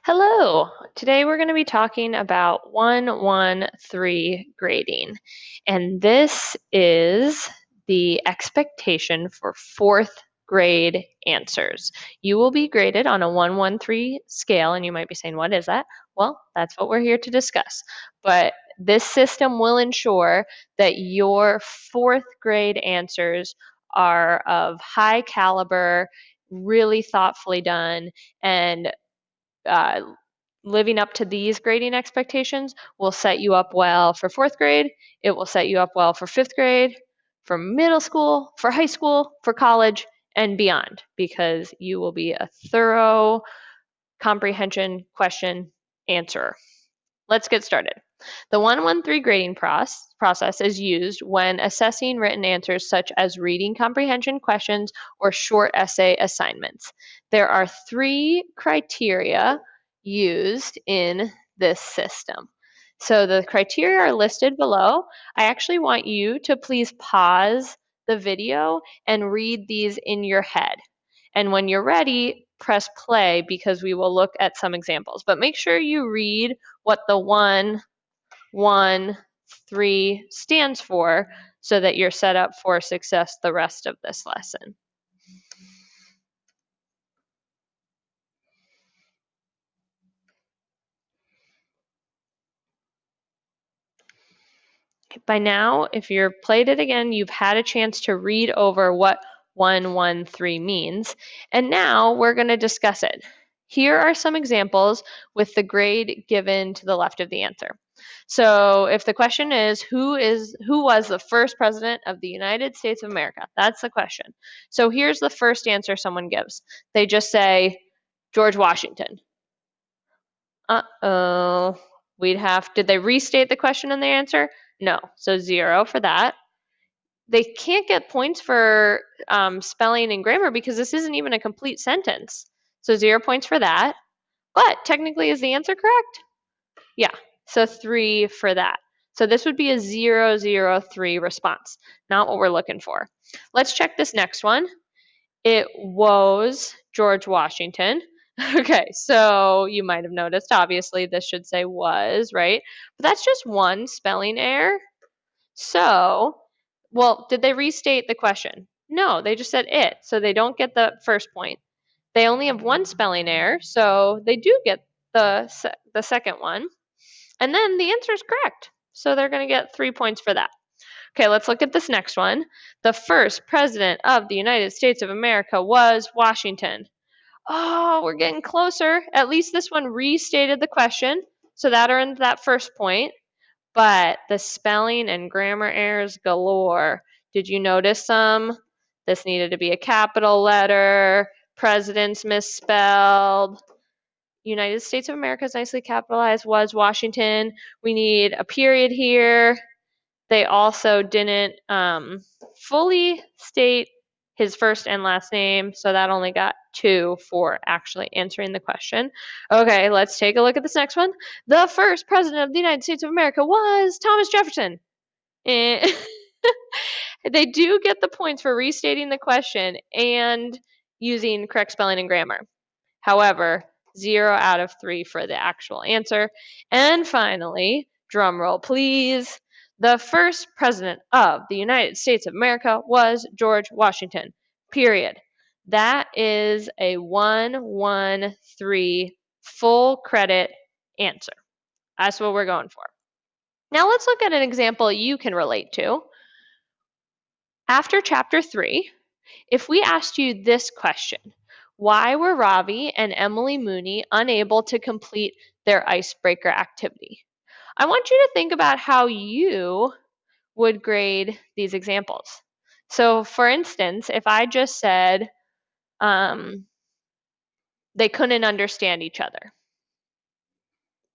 Hello. Today we're going to be talking about 113 grading. And this is the expectation for fourth grade answers. You will be graded on a 113 scale, and you might be saying, what is that? Well, that's what we're here to discuss. But this system will ensure that your fourth grade answers are of high caliber, really thoughtfully done, and uh, living up to these grading expectations will set you up well for fourth grade. It will set you up well for fifth grade, for middle school, for high school, for college, and beyond, because you will be a thorough comprehension question answerer. Let's get started. The 113 grading process is used when assessing written answers such as reading comprehension questions or short essay assignments. There are three criteria used in this system. So the criteria are listed below. I actually want you to please pause the video and read these in your head. And when you're ready, press play because we will look at some examples. But make sure you read what the 113 stands for so that you're set up for success the rest of this lesson. By now, if you've played it again, you've had a chance to read over what 113 means. And now we're going to discuss it. Here are some examples with the grade given to the left of the answer. So if the question is who was the first president of the United States of America? That's the question. So here's the first answer someone gives. They just say George Washington. Uh-oh. Did they restate the question in the answer? No, so 0 for that. They can't get points for spelling and grammar because this isn't even a complete sentence. So 0 points for that. But technically, is the answer correct? Yeah, so 3 for that. So this would be a 003 response, not what we're looking for. Let's check this next one. It was George Washington. Okay, so you might have noticed, obviously, this should say was, right? But that's just one spelling error. So, well, did they restate the question? No, they just said it, so they don't get the first point. They only have one spelling error, so they do get the second one. And then the answer is correct, so they're going to get 3 points for that. Okay, let's look at this next one. The first president of the United States of America was Washington. Oh, we're getting closer. At least this one restated the question, so that earned that first point. But the spelling and grammar errors galore. Did you notice some? This needed to be a capital letter. President's misspelled. United States of America is nicely capitalized. Was Washington. We need a period here. They also didn't fully state his first and last name, so that only got 2 for actually answering the question. Okay, let's take a look at this next one. The first president of the United States of America was Thomas Jefferson. And they do get the points for restating the question and using correct spelling and grammar. However, 0 out of 3 for the actual answer. And finally, drum roll please. The first president of the United States of America was George Washington, period. That is a 113 full credit answer. That's what we're going for. Now let's look at an example you can relate to. After chapter 3, if we asked you this question, why were Ravi and Emily Mooney unable to complete their icebreaker activity? I want you to think about how you would grade these examples. So for instance, if I just said they couldn't understand each other,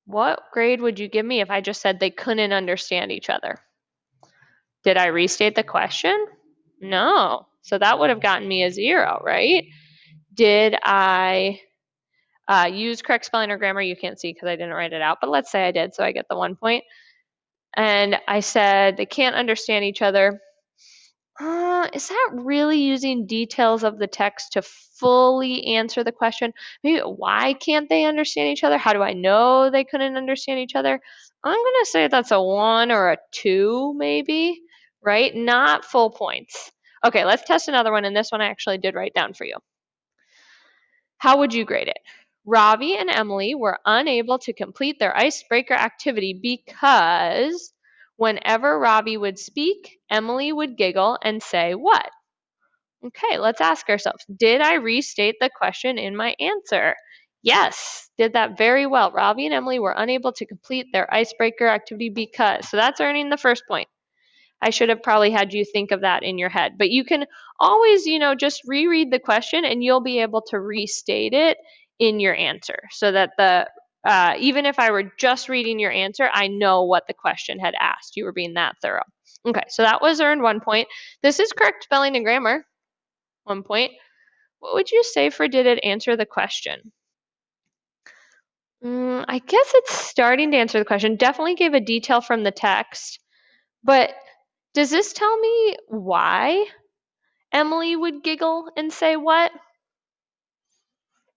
what grade would you give me if I just said they couldn't understand each other? Did I restate the question? No. So that would have gotten me a 0, right? Did I use correct spelling or grammar? You can't see because I didn't write it out, but let's say I did, so I get the 1 point. And I said they can't understand each other. Is that really using details of the text to fully answer the question? Maybe why can't they understand each other? How do I know they couldn't understand each other? I'm going to say that's a 1 or a 2, maybe, right? Not full points. Okay, let's test another one, and this one I actually did write down for you. How would you grade it? Ravi and Emily were unable to complete their icebreaker activity because whenever Ravi would speak, Emily would giggle and say what? Okay, let's ask ourselves, did I restate the question in my answer? Yes, did that very well. Ravi and Emily were unable to complete their icebreaker activity because. So that's earning the first point. I should have probably had you think of that in your head. But you can always, just reread the question and you'll be able to restate it in your answer so that even if I were just reading your answer, I know what the question had asked. You were being that thorough. Okay, so that was earned 1 point. This is correct spelling and grammar. 1 point. What would you say for did it answer the question? I guess it's starting to answer the question. Definitely gave a detail from the text. But does this tell me why Emily would giggle and say what?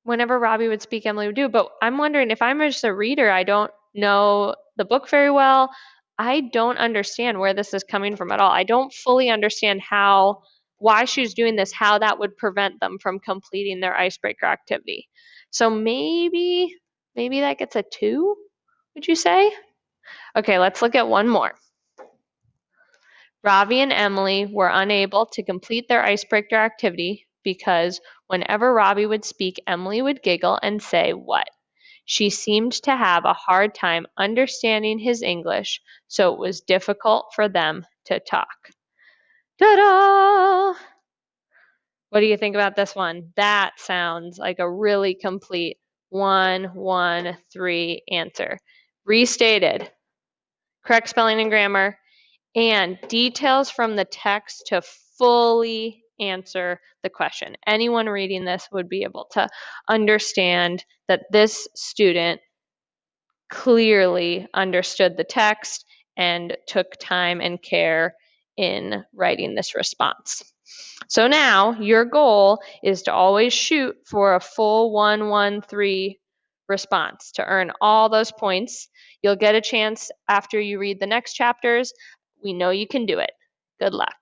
Whenever Robbie would speak, Emily would do. But I'm wondering if I'm just a reader, I don't know the book very well. I don't understand where this is coming from at all. I don't fully understand why she's doing this, how that would prevent them from completing their icebreaker activity. So maybe that gets a 2, would you say? Okay, let's look at one more. Ravi and Emily were unable to complete their icebreaker activity because whenever Ravi would speak, Emily would giggle and say what? She seemed to have a hard time understanding his English, so it was difficult for them to talk. Ta-da! What do you think about this one? That sounds like a really complete 1, 1, 3 answer. Restated, correct spelling and grammar, and details from the text to fully answer the question. Anyone reading this would be able to understand that this student clearly understood the text and took time and care in writing this response. So now your goal is to always shoot for a full 1, 1, 3 response to earn all those points. You'll get a chance after you read the next chapters. We know you can do it. Good luck.